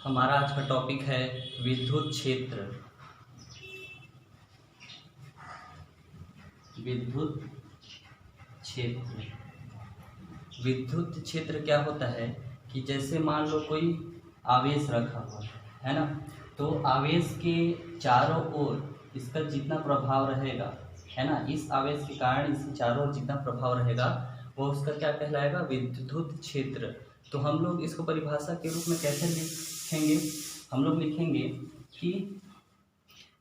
हमारा आज का टॉपिक है विद्युत क्षेत्र। विद्युत क्षेत्र। विद्युत क्षेत्र क्या होता है कि जैसे मान लो कोई आवेश रखा हुआ है ना, तो आवेश के चारों ओर इसका जितना प्रभाव रहेगा है ना, इस आवेश के कारण इसके चारों ओर जितना प्रभाव रहेगा वो उसका क्या कहलाएगा, विद्युत क्षेत्र। तो हम लोग इसको परिभाषा के रूप में कैसे लिखेंगे, हम लोग लिखेंगे कि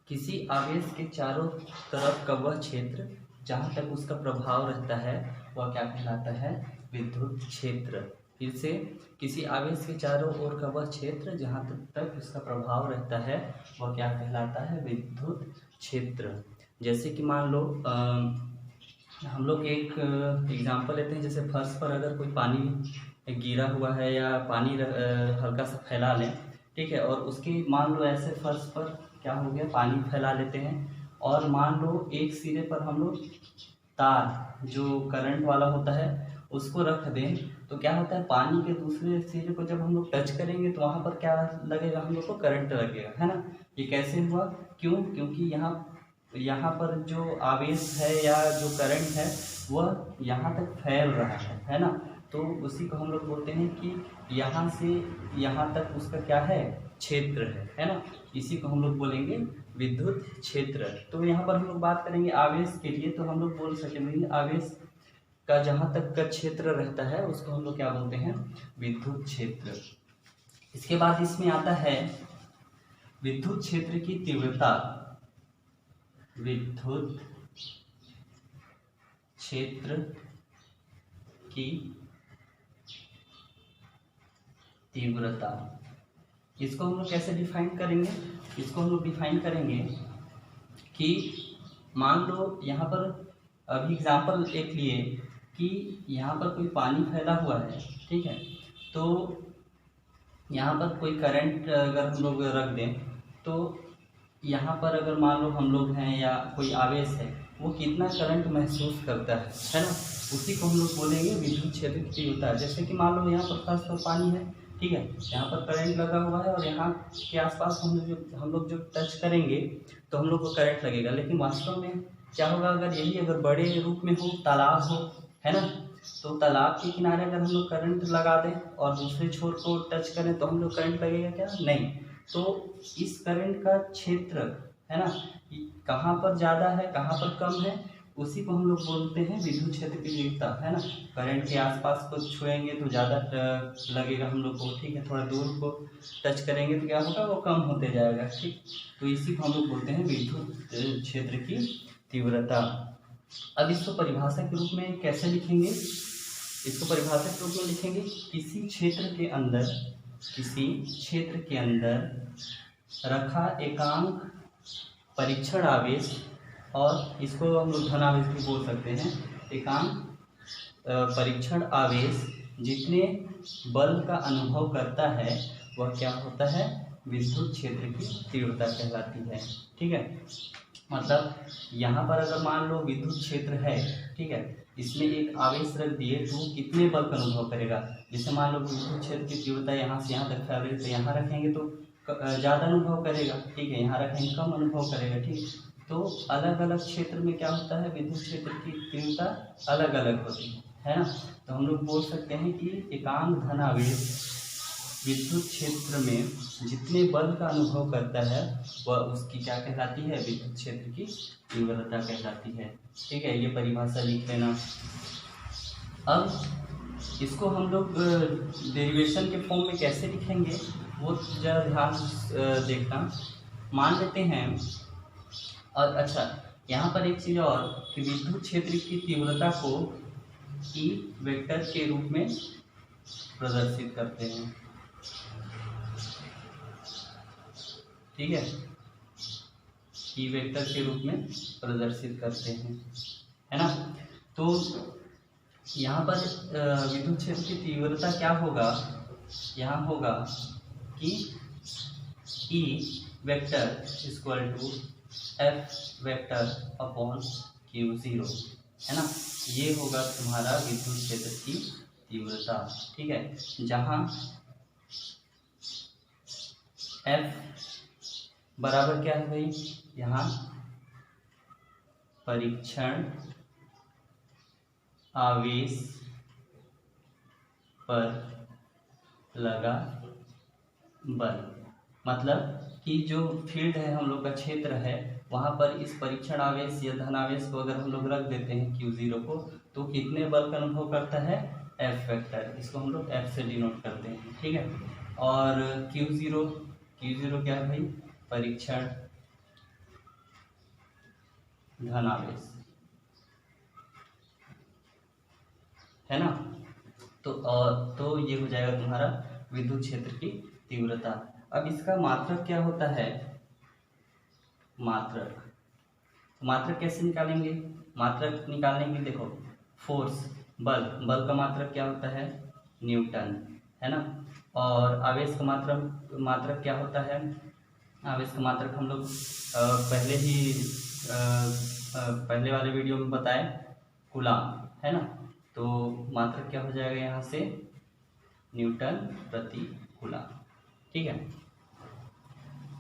किसी आवेश के चारों तरफ का वह क्षेत्र जहाँ तक उसका प्रभाव रहता है वह क्या कहलाता है, विद्युत क्षेत्र। फिर से, किसी आवेश के चारों ओर का वह क्षेत्र जहाँ तक उसका प्रभाव रहता है वह क्या कहलाता है, विद्युत क्षेत्र। जैसे कि मान लो हम लोग एक एग्जांपल लेते हैं। जैसे फर्श पर अगर कोई पानी गिरा हुआ है या पानी हल्का सा फैला लें, ठीक है, और उसके मान लो ऐसे फर्श पर क्या हो गया, पानी फैला लेते हैं और मान लो एक सिरे पर हम लोग तार जो करंट वाला होता है उसको रख दें, तो क्या होता है, पानी के दूसरे सिरे को जब हम लोग टच करेंगे तो वहाँ पर क्या लगेगा, हम लोग को करंट लगेगा, है ना। ये कैसे हुआ, क्यों, क्योंकि यहाँ पर जो आवेश है या जो करंट है वह यहाँ तक फैल रहा है ना। तो उसी को हम लोग बोलते हैं कि यहाँ से यहाँ तक उसका क्या है, क्षेत्र है ना। इसी को हम लोग बोलेंगे विद्युत क्षेत्र। तो यहाँ पर हम लोग बात करेंगे आवेश के लिए, तो हम लोग बोल सकेंगे आवेश का जहाँ तक का क्षेत्र रहता है उसको हम लोग क्या बोलते हैं, विद्युत क्षेत्र। इसके बाद इसमें आता है विद्युत क्षेत्र की तीव्रता। विद्युत क्षेत्र की तीव्रता, इसको हम लोग कैसे डिफाइन करेंगे, इसको हम लोग डिफाइन करेंगे कि मान लो यहाँ पर अभी एग्जाम्पल एक लिए कि यहाँ पर कोई पानी फैला हुआ है, ठीक है, तो यहाँ पर कोई करंट अगर हम लोग रख दें तो यहाँ पर अगर मान लो हम लोग हैं या कोई आवेश है वो कितना करंट महसूस करता है ना, उसी को हम लोग बोलेंगे विद्युत क्षेत्र की तीव्रता। जैसे कि मान लो यहाँ पर फर्स्ट पर पानी है, ठीक है, यहाँ पर करंट लगा हुआ है और यहाँ के आसपास हम लोग जो टच करेंगे तो हम लोग को करंट लगेगा, लेकिन वास्तव में क्या होगा, अगर बड़े रूप में हो, तालाब हो, है ना, तो तालाब के किनारे अगर हम लोग करंट लगा दें और दूसरे छोर को टच करें तो हम लोग करंट लगेगा क्या, नहीं। तो इस करंट का क्षेत्र है ना, कहाँ पर ज़्यादा है कहाँ पर कम है, उसी को हम लोग बोलते हैं विद्युत क्षेत्र की तीव्रता, है ना। करंट के आसपास को छुएंगे तो ज़्यादा लगेगा हम लोग को, ठीक है, थोड़ा दूर को टच करेंगे तो क्या होगा, वो कम होते जाएगा, ठीक। तो इसी को हम लोग बोलते हैं विद्युत क्षेत्र की तीव्रता। अब इसको परिभाषा के रूप में कैसे लिखेंगे, इसको परिभाषा के रूप में लिखेंगे किसी क्षेत्र के अंदर रखा एकांक परीक्षण आवेश, और इसको हम लोग धन आवेश भी बोल सकते हैं, एकांक परीक्षण आवेश जितने बल का अनुभव करता है वह क्या होता है, विद्युत क्षेत्र की तीव्रता कहलाती है, ठीक है। मतलब यहाँ पर अगर मान लो विद्युत क्षेत्र है, ठीक है, इसमें एक आवेश रख दिए तो कितने बल का अनुभव करेगा। जैसे मान लो विद्युत क्षेत्र की तीव्रता यहाँ से यहाँ तक फैल रही है, तो यहाँ रखेंगे तो ज़्यादा अनुभव करेगा, ठीक है, यहाँ रखेंगे कम अनुभव करेगा, ठीक। तो अलग अलग क्षेत्र में क्या होता है, विद्युत क्षेत्र की तीव्रता अलग अलग होती है ना। तो हम लोग बोल सकते हैं कि एकांक धन आवेश विद्युत क्षेत्र में जितने बल का अनुभव करता है वह उसकी क्या कहलाती है, विद्युत क्षेत्र की तीव्रता कहलाती है, ठीक है। ये परिभाषा लिख लेना। अब इसको हम लोग डेरिवेशन के फॉर्म में कैसे लिखेंगे वो ज़रा ध्यान देखना। मान लेते हैं, और अच्छा यहाँ पर एक चीज़ और कि विद्युत क्षेत्र की तीव्रता को ई वेक्टर के रूप में प्रदर्शित करते हैं, ठीक है, ई वेक्टर के रूप में प्रदर्शित करते हैं, है ना। तो यहाँ पर विद्युत क्षेत्र की तीव्रता क्या होगा, यहाँ होगा कि E vector equal to F vector upon Q0, है ना। ये होगा तुम्हारा विद्युत क्षेत्र की तीव्रता, ठीक है, जहाँ F बराबर क्या है भाई, यहाँ परीक्षण आवेश पर लगा बल। मतलब कि जो फील्ड है हम लोग का क्षेत्र है वहाँ पर इस परीक्षण आवेश या धनावेश को अगर हम लोग रख देते हैं Q0 को, तो कितने बल का अनुभव करता है, F वेक्टर। इसको हम लोग F से डिनोट करते हैं, ठीक है। और Q0 क्या है भाई, परीक्षण धनावेश, है ना। तो ये हो जाएगा तुम्हारा विद्युत क्षेत्र की तीव्रता। अब इसका मात्रक क्या होता है, मात्रक कैसे निकालेंगे, मात्रक निकालने की देखो, फोर्स बल का मात्रक क्या होता है, न्यूटन, है ना। और आवेश का मात्रक क्या होता है, आवेश का मात्रक हम लोग पहले वाले वीडियो में बताए, कूलाम, है ना। तो मात्रक क्या हो जाएगा यहाँ से, न्यूटन प्रति कूलाम, ठीक है।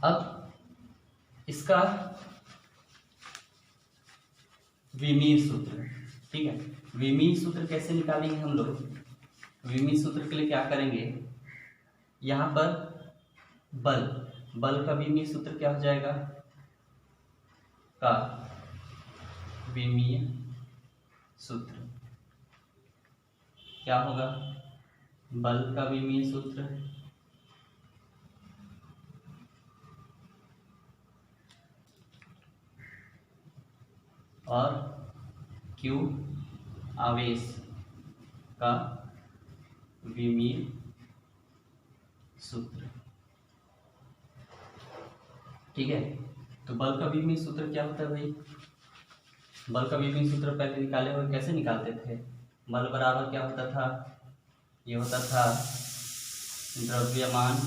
अब इसका विमीय सूत्र, ठीक है। विमीय सूत्र कैसे निकालेंगे हम लोग, विमीय सूत्र के लिए क्या करेंगे, यहाँ पर बल का विमीय सूत्र क्या हो जाएगा, का विमीय सूत्र क्या होगा, बल का विमीय सूत्र और Q आवेश का विमीय सूत्र, ठीक है। तो बल का विमीय सूत्र क्या होता है भाई, बल का विमीय सूत्र पहले निकाले हुए कैसे निकालते थे, बल बराबर क्या होता था, ये होता था द्रव्यमान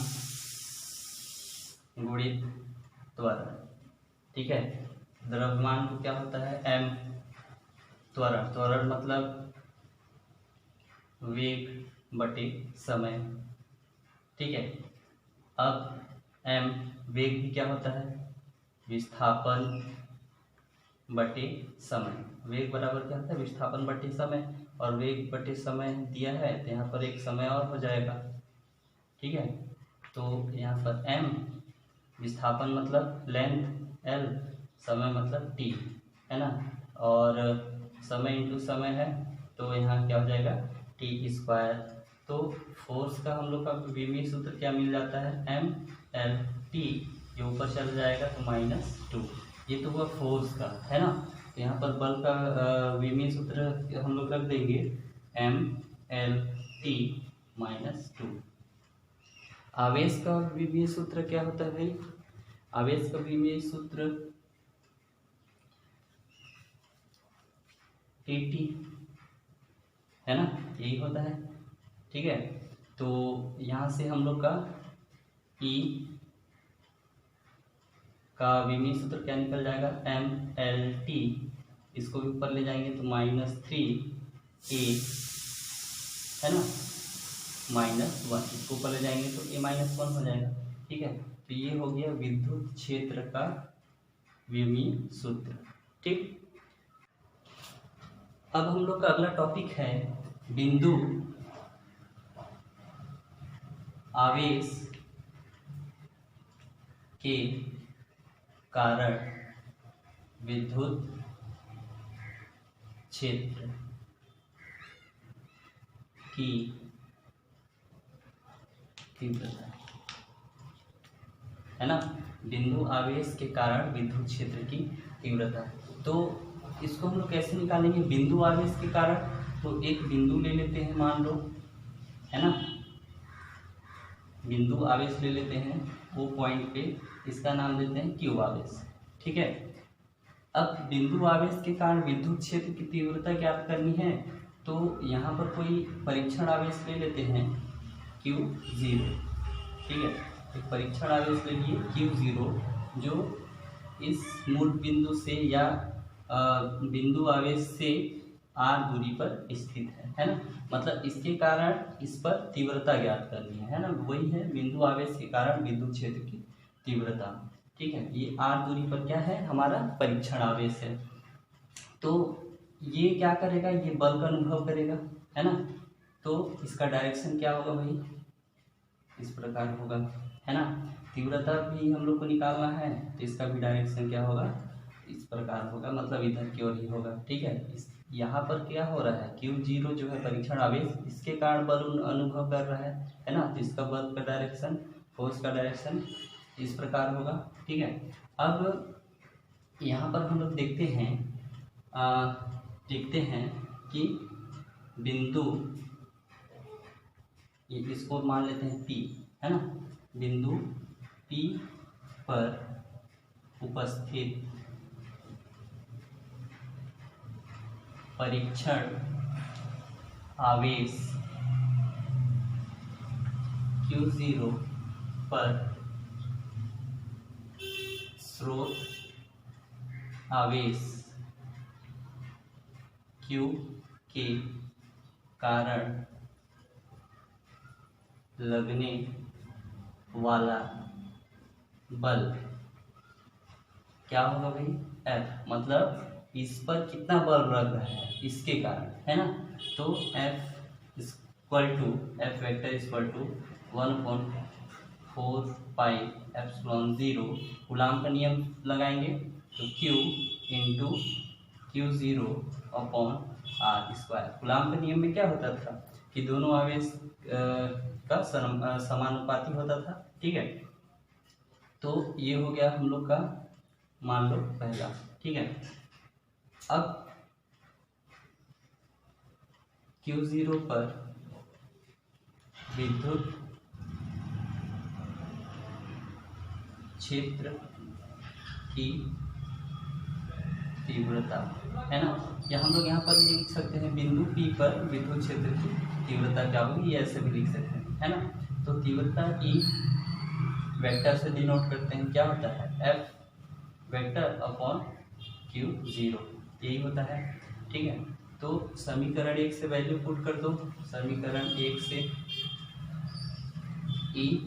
गुणित त्वरण, ठीक है। द्रव्यमान को क्या होता है, m, त्वरण मतलब वेग बटे समय, ठीक है। अब m वेग भी क्या होता है, विस्थापन बटे समय, वेग बराबर क्या होता है, विस्थापन बटे समय, और वेग बटे समय दिया है तो यहाँ पर एक समय और हो जाएगा, ठीक है। तो यहाँ पर m विस्थापन मतलब लेंथ l, समय मतलब t, है ना। और समय इंटू समय है तो यहाँ क्या हो जाएगा, t²। तो फोर्स का हम लोग का विमीय सूत्र क्या मिल जाता है, mLT, ये ऊपर चल जाएगा तो -2, ये तो हुआ फोर्स का, है ना। तो यहाँ पर बल का विमीय सूत्र हम लोग रख देंगे mLT -2। आवेश का विमीय सूत्र क्या होता है भाई, आवेश का विमीय सूत्र TT, है ना, यही होता है, ठीक है। तो यहाँ से हम लोग का E का विमीय सूत्र क्या निकल जाएगा, mLT, इसको भी ऊपर ले जाएंगे तो -3A, है ना, -1, इसको ऊपर ले जाएंगे तो A-1 हो जाएगा, ठीक है। तो ये हो गया विद्युत क्षेत्र का विमीय सूत्र, ठीक। अब हम लोग का अगला टॉपिक है बिंदु आवेश के कारण विद्युत क्षेत्र की तीव्रता, है ना। बिंदु आवेश के कारण विद्युत क्षेत्र की तीव्रता, तो इसको हम लोग कैसे निकालेंगे, बिंदु आवेश के कारण, तो एक बिंदु ले लेते हैं मान लो, है ना, बिंदु आवेश ले लेते हैं, वो पॉइंट पे इसका नाम देते हैं Q आवेश, ठीक है। अब बिंदु आवेश के कारण विद्युत क्षेत्र की तीव्रता ज्ञात करनी है, तो यहाँ पर कोई परीक्षण आवेश ले लेते हैं Q0, ठीक है। एक परीक्षण आवेश ले लिए Q0, जो इस मूल बिंदु से या बिंदु आवेश से r दूरी पर स्थित है ना। मतलब इसके कारण इस पर तीव्रता ज्ञात करनी है ना। वही है बिंदु आवेश के कारण विद्युत क्षेत्र की तीव्रता। ठीक है, ये r दूरी पर क्या है, हमारा परीक्षण आवेश है। तो ये क्या करेगा, ये बल का अनुभव करेगा, है ना। तो इसका डायरेक्शन क्या होगा भाई, इस प्रकार होगा, है ना। तीव्रता भी हम लोग को निकालना है, तो इसका भी डायरेक्शन क्या होगा, इस प्रकार होगा, मतलब इधर की ओर ही होगा। ठीक है, इस यहाँ पर क्या हो रहा है, Q0 जो है परीक्षण आवेश, इसके कारण बल अनुभव कर रहा है ना। तो इसका बल का डायरेक्शन, फोर्स का डायरेक्शन इस प्रकार होगा। ठीक है, अब यहाँ पर हम लोग देखते हैं कि बिंदु, इसको मान लेते हैं P, है ना। बिंदु P पर उपस्थित परीक्षण आवेश Q0 पर स्रोत आवेश Q के कारण लगने वाला बल क्या होगा भाई, F। मतलब इस पर कितना बल लग रहा है इसके कारण, है ना। तो F vector equal to 1/4πε0 Coulomb का नियम लगाएंगे, तो Q इंटू Q0/r²। कूलाम के नियम में क्या होता था कि दोनों आवेश का समानुपाती होता था। ठीक है, तो ये हो गया हम लोग का मान लो पहला। ठीक है, अब Q0 पर विद्युत क्षेत्र की तीव्रता, है ना। या हम लोग यहाँ पर लिख सकते हैं बिंदु P पर विद्युत क्षेत्र की तीव्रता क्या होगी, ये ऐसे भी लिख सकते हैं, है ना। तो तीव्रता E वेक्टर से डिनोट करते हैं, क्या होता है, F वेक्टर अपॉन Q0, यही होता है। ठीक है, तो समीकरण 1 से वैल्यू पुट कर दो। समीकरण 1 से E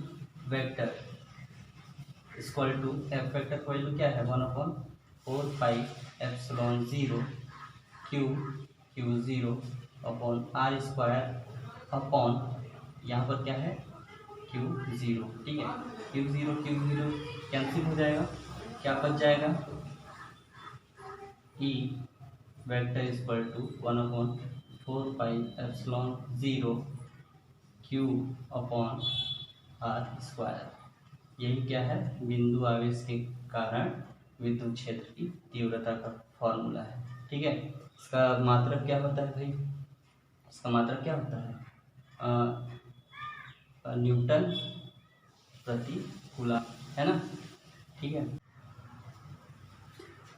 vector equal to F vector का वैल्यू क्या है, 1/4πε0 Q0/r² अपॉन यहाँ पर क्या है Q0। ठीक है, Q0 कैंसिल हो जाएगा, क्या बच जाएगा, E vector equal to 1/4πε0 Q/r²। यही क्या है, बिंदु आवेश के कारण विद्युत क्षेत्र की तीव्रता का फॉर्मूला है। ठीक है, इसका मात्रक क्या होता है भाई, इसका मात्रक क्या होता है, न्यूटन प्रति कूलम, है ना। ठीक है,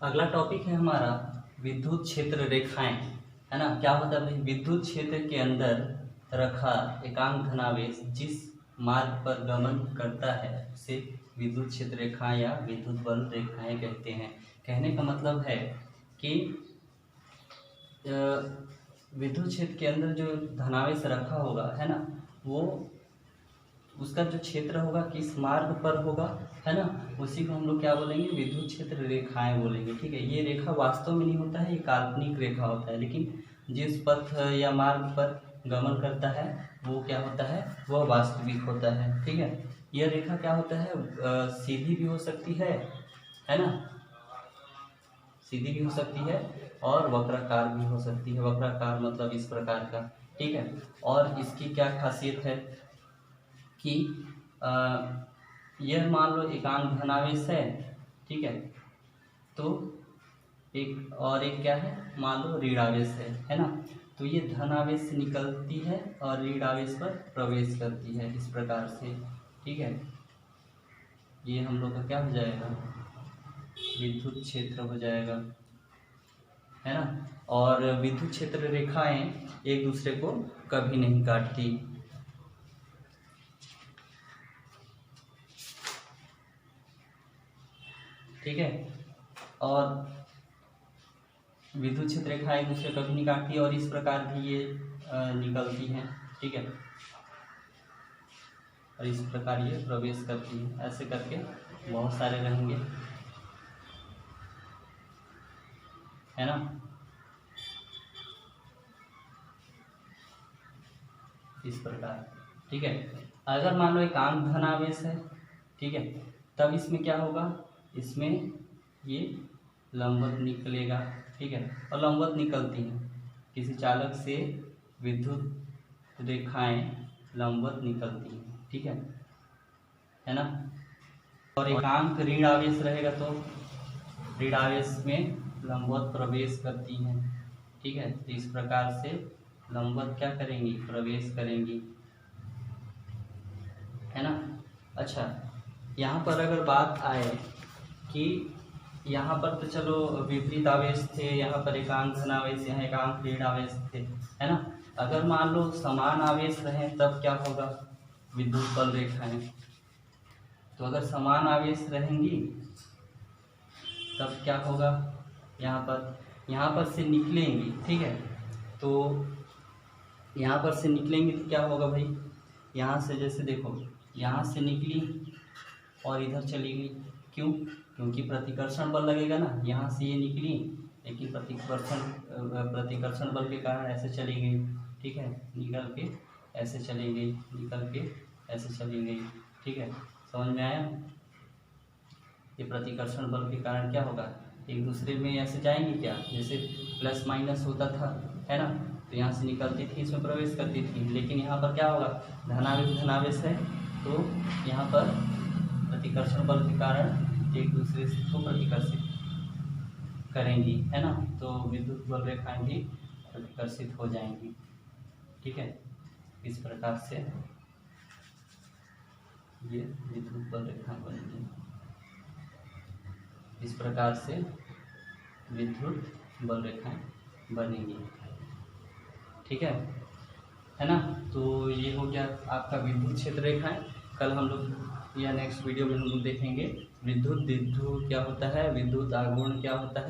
अगला टॉपिक है हमारा विद्युत क्षेत्र रेखाएं, है ना। क्या होता है भाई, विद्युत क्षेत्र के अंदर रखा एकांक धनावेश जिस मार्ग पर गमन करता है उसे विद्युत क्षेत्र रेखाएं या विद्युत बल रेखाएं कहते हैं। कहने का मतलब है कि विद्युत क्षेत्र के अंदर जो धनावेश रखा होगा, है ना, वो उसका जो क्षेत्र होगा किस मार्ग पर होगा, है ना, उसी को हम लोग क्या बोलेंगे, विद्युत क्षेत्र रेखाएं बोलेंगे। ठीक है, ये रेखा वास्तव में नहीं होता है, ये काल्पनिक रेखा होता है, लेकिन जिस पथ या मार्ग पर गमन करता है वो क्या होता है, वह वास्तविक होता है। ठीक है, यह रेखा क्या होता है, सीधी भी हो सकती है ना, सीधी भी हो सकती है और वक्राकार भी हो सकती है। वक्राकार मतलब इस प्रकार का। ठीक है, और इसकी क्या खासियत है कि यह मान लो एकांक धनावेश है, ठीक है, तो एक और एक क्या है, मान लो ऋण आवेश है ना। तो ये धन आवेश से निकलती है और ऋण आवेश पर प्रवेश करती है, इस प्रकार से। ठीक है, ये हम लोग का क्या हो जाएगा, विद्युत क्षेत्र हो जाएगा, है ना। और विद्युत क्षेत्र रेखाएं एक दूसरे को कभी नहीं काटती। ठीक है, और विद्युत क्षेत्र रेखा एक दूसरे कभी नहीं काटती और इस प्रकार भी ये निकलती हैं, ठीक है, और इस प्रकार ये प्रवेश करती है। ऐसे करके बहुत सारे रहेंगे, है ना। इस प्रकार, ठीक है। अगर मान लो एकांक धनावेश है, ठीक है, तब इसमें क्या होगा, इसमें ये लंबवत निकलेगा, ठीक है, और लंबवत निकलती हैं। किसी चालक से विद्युत रेखाएं लंबवत निकलती हैं, ठीक है ना। और एकांक ऋण आवेश रहेगा तो ऋण आवेश में लंबवत प्रवेश करती हैं, ठीक है। तो इस प्रकार से लंबवत क्या करेंगी, प्रवेश करेंगी, है ना। अच्छा, यहाँ पर अगर बात आए कि यहाँ पर तो चलो विपरीत आवेश थे, यहाँ पर एकांक धनावेश, यहाँ एकांक ऋण आवेश थे, है ना। अगर मान लो समान आवेश रहे तब क्या होगा, विद्युत बल रेखाएं। तो अगर समान आवेश रहेंगी तब क्या होगा, यहाँ पर से निकलेंगी, ठीक है। तो यहाँ पर से निकलेंगी तो क्या होगा भाई, यहाँ से जैसे देखो, यहाँ से निकली और इधर चली गई, क्यों, क्योंकि प्रतिकर्षण बल लगेगा ना। यहाँ से ये निकली लेकिन प्रतिकर्षण बल के कारण ऐसे चली गई, ठीक है, निकल के ऐसे चली गई, निकल के ऐसे चली गई, ठीक है, समझ में आया। ये प्रतिकर्षण बल के कारण क्या होगा, एक दूसरे में ऐसे जाएंगे क्या, जैसे प्लस माइनस होता था, है ना। तो यहाँ से निकलती थी, इसमें प्रवेश करती थी, लेकिन यहाँ पर क्या होगा, धनावेश है, तो यहाँ पर प्रतिकर्षण बल के कारण एक दूसरे को प्रतिकर्षित करेंगी, है ना। तो विद्युत बल रेखाएं भी प्रतिकर्षित हो जाएंगी, ठीक है। इस प्रकार से ये विद्युत बल रेखाएं बनेंगी, इस प्रकार से विद्युत बल रेखाएं बनेंगी, ठीक है ना। तो ये हो गया आपका विद्युत क्षेत्र रेखाएं। कल हम लोग या नेक्स्ट वीडियो में हम लोग देखेंगे विद्युत द्विध्रुव क्या होता है, विद्युत आघूर्ण क्या होता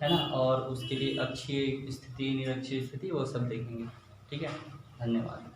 है ना, और उसके लिए अक्षीय स्थिति, निरक्षीय स्थिति, वो सब देखेंगे, ठीक है। धन्यवाद।